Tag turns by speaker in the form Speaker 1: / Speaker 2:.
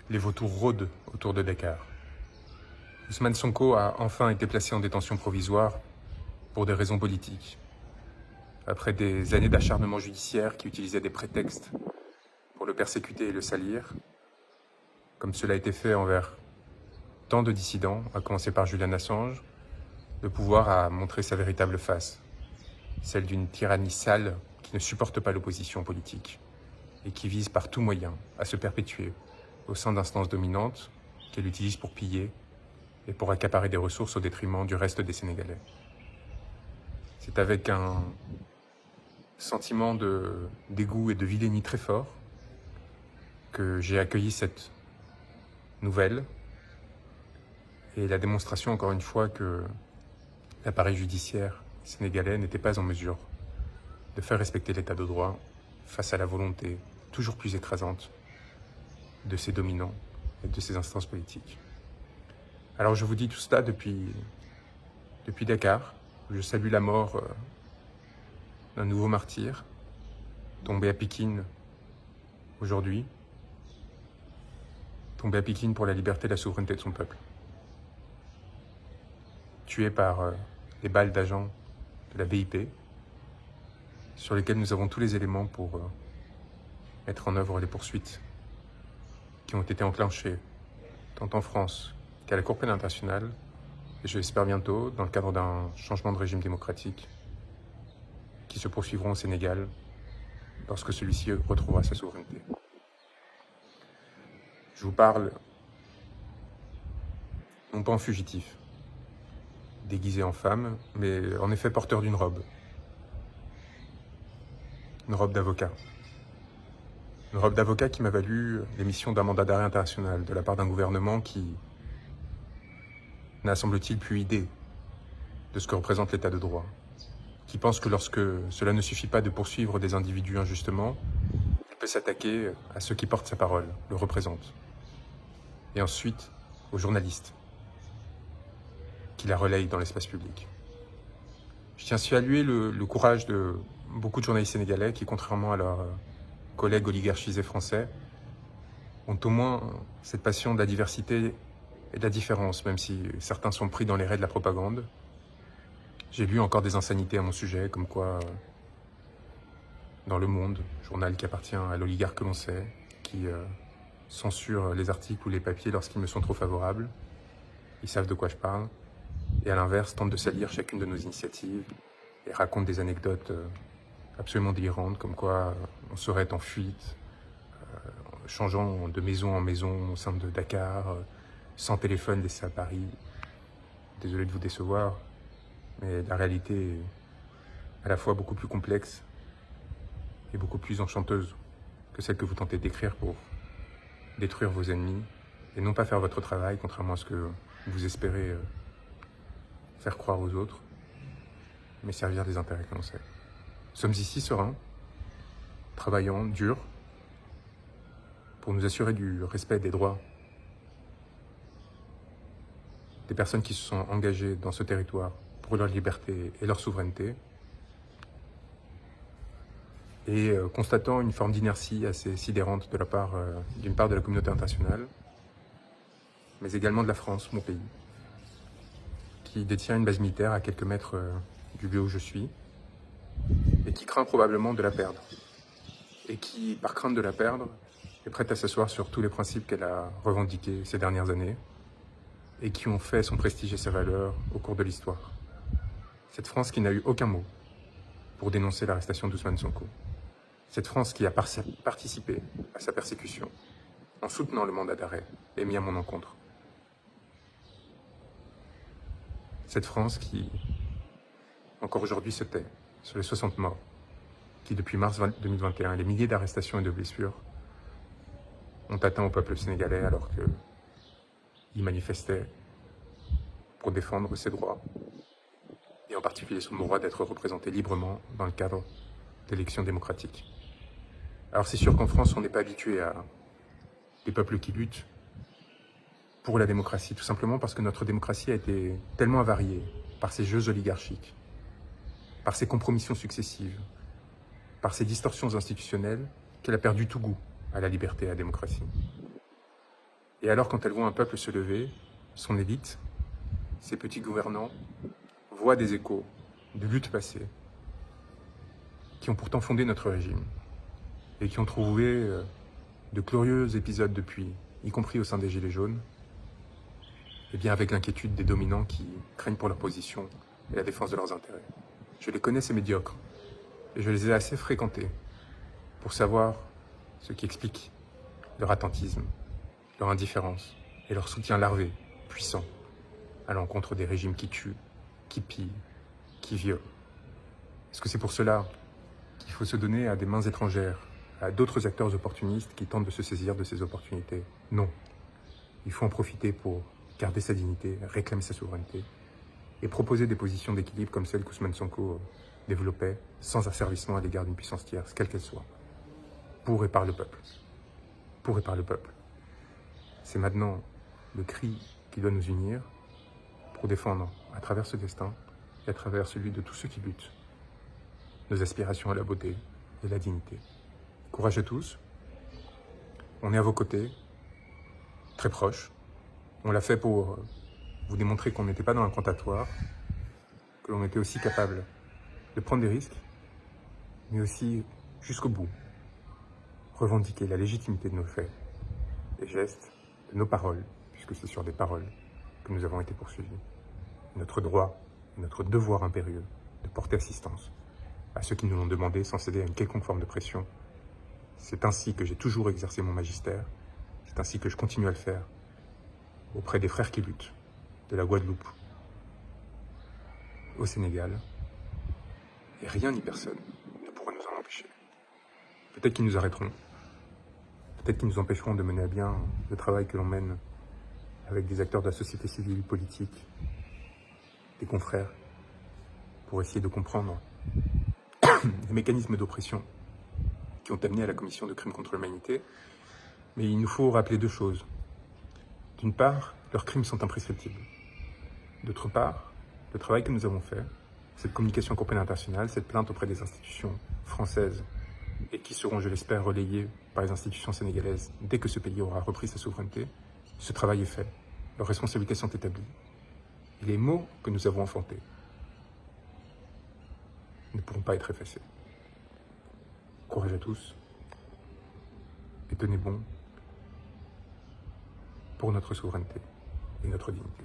Speaker 1: les vautours rôdent autour de Dakar. Ousmane Sonko a enfin été placé en détention provisoire pour des raisons politiques. Après des années d'acharnement judiciaire qui utilisaient des prétextes pour le persécuter et le salir, comme cela a été fait envers tant de dissidents, à commencer par Julian Assange, le pouvoir a montré sa véritable face, celle d'une tyrannie sale qui ne supporte pas l'opposition politique et qui vise par tout moyen à se perpétuer au sein d'instances dominantes qu'elle utilise pour piller et pour accaparer des ressources au détriment du reste des Sénégalais. C'est avec un sentiment de dégoût et de vilainie très fort que j'ai accueilli cette nouvelle et la démonstration, encore une fois, que l'appareil judiciaire sénégalais n'était pas en mesure de faire respecter l'état de droit face à la volonté toujours plus écrasante de ses dominants et de ses instances politiques. Alors je vous dis tout cela depuis Dakar, où je salue la mort d'un nouveau martyr, tombé à Pikine aujourd'hui, tombé à Pikine pour la liberté et la souveraineté de son peuple. Tué par les balles d'agents de la BIP, sur lesquels nous avons tous les éléments pour mettre en œuvre les poursuites qui ont été enclenchées tant en France qu'à la Cour pénale internationale, et je l'espère bientôt, dans le cadre d'un changement de régime démocratique, qui se poursuivront au Sénégal lorsque celui-ci retrouvera sa souveraineté. Je vous parle non pas en fugitif, déguisé en femme, mais en effet porteur d'une robe. Une robe d'avocat. Une robe d'avocat qui m'a valu l'émission d'un mandat d'arrêt international de la part d'un gouvernement qui n'a, semble-t-il, plus idée de ce que représente l'état de droit, qui pense que lorsque cela ne suffit pas de poursuivre des individus injustement, il peut s'attaquer à ceux qui portent sa parole, le représentent, et ensuite aux journalistes qui la relayent dans l'espace public. Je tiens à saluer le courage de beaucoup de journalistes sénégalais qui, contrairement à leurs collègues oligarchisés français, ont au moins cette passion de la diversité et de la différence, même si certains sont pris dans les raies de la propagande. J'ai lu encore des insanités à mon sujet, comme quoi, dans Le Monde, journal qui appartient à l'oligarque que l'on sait, qui censure les articles ou les papiers lorsqu'ils me sont trop favorables, ils savent de quoi je parle, et à l'inverse, tente de salir chacune de nos initiatives et raconte des anecdotes absolument délirantes, comme quoi on serait en fuite, changeant de maison en maison au sein de Dakar, sans téléphone laissé à Paris. Désolé de vous décevoir, mais la réalité est à la fois beaucoup plus complexe et beaucoup plus enchanteuse que celle que vous tentez d'écrire pour détruire vos ennemis et non pas faire votre travail, contrairement à ce que vous espérez faire croire aux autres, mais servir des intérêts que l'on sait. Nous sommes ici sereins, travaillant, dur, pour nous assurer du respect des droits des personnes qui se sont engagées dans ce territoire pour leur liberté et leur souveraineté, et constatant une forme d'inertie assez sidérante de la part d'une part de la communauté internationale, mais également de la France, mon pays, qui détient une base militaire à quelques mètres du lieu où je suis, et qui craint probablement de la perdre, et qui, par crainte de la perdre, est prête à s'asseoir sur tous les principes qu'elle a revendiqués ces dernières années, et qui ont fait son prestige et sa valeur au cours de l'histoire. Cette France qui n'a eu aucun mot pour dénoncer l'arrestation d'Ousmane Sonko. Cette France qui a participé à sa persécution en soutenant le mandat d'arrêt émis à mon encontre. Cette France qui, encore aujourd'hui, se tait sur les 60 morts, qui depuis mars 2021 et les milliers d'arrestations et de blessures ont atteint au peuple sénégalais alors qu'il manifestait pour défendre ses droits, et en particulier son droit d'être représenté librement dans le cadre d'élections démocratiques. Alors c'est sûr qu'en France, on n'est pas habitué à des peuples qui luttent pour la démocratie, tout simplement parce que notre démocratie a été tellement avariée par ces jeux oligarchiques, par ces compromissions successives, par ces distorsions institutionnelles, qu'elle a perdu tout goût à la liberté et à la démocratie. Et alors, quand elles voient un peuple se lever, son élite, ses petits gouvernants, voient des échos de luttes passées, qui ont pourtant fondé notre régime, et qui ont trouvé de glorieux épisodes depuis, y compris au sein des Gilets jaunes, et bien avec l'inquiétude des dominants qui craignent pour leur position et la défense de leurs intérêts. Je les connais, ces médiocres, et je les ai assez fréquentés pour savoir ce qui explique leur attentisme, leur indifférence et leur soutien larvé, puissant, à l'encontre des régimes qui tuent, qui pillent, qui violent. Est-ce que c'est pour cela qu'il faut se donner à des mains étrangères, à d'autres acteurs opportunistes qui tentent de se saisir de ces opportunités? Non. Il faut en profiter pour garder sa dignité, réclamer sa souveraineté et proposer des positions d'équilibre comme celles qu'Ousmane Sonko développait, sans asservissement à l'égard d'une puissance tierce, quelle qu'elle soit, pour et par le peuple. Pour et par le peuple. C'est maintenant le cri qui doit nous unir pour défendre, à travers ce destin et à travers celui de tous ceux qui luttent, nos aspirations à la beauté et la dignité. Courage à tous. On est à vos côtés, très proches. On l'a fait pour vous démontrer qu'on n'était pas dans l'incantatoire, que l'on était aussi capable de prendre des risques, mais aussi, jusqu'au bout, revendiquer la légitimité de nos faits, des gestes, de nos paroles, puisque c'est sur des paroles que nous avons été poursuivis. Notre droit et notre devoir impérieux de porter assistance à ceux qui nous l'ont demandé sans céder à une quelconque forme de pression. C'est ainsi que j'ai toujours exercé mon magistère, c'est ainsi que je continue à le faire auprès des frères qui luttent, de la Guadeloupe au Sénégal, et rien ni personne ne pourra nous en empêcher. Peut-être qu'ils nous arrêteront, peut-être qu'ils nous empêcheront de mener à bien le travail que l'on mène avec des acteurs de la société civile, politique, des confrères, pour essayer de comprendre les mécanismes d'oppression qui ont amené à la commission de crimes contre l'humanité. Mais il nous faut rappeler deux choses. D'une part, leurs crimes sont imprescriptibles. D'autre part, le travail que nous avons fait, cette communication auprès internationale, cette plainte auprès des institutions françaises et qui seront, je l'espère, relayées par les institutions sénégalaises dès que ce pays aura repris sa souveraineté, ce travail est fait. Leurs responsabilités sont établies. Et les mots que nous avons enfantés ne pourront pas être effacés. Courage à tous et tenez bon pour notre souveraineté et notre dignité.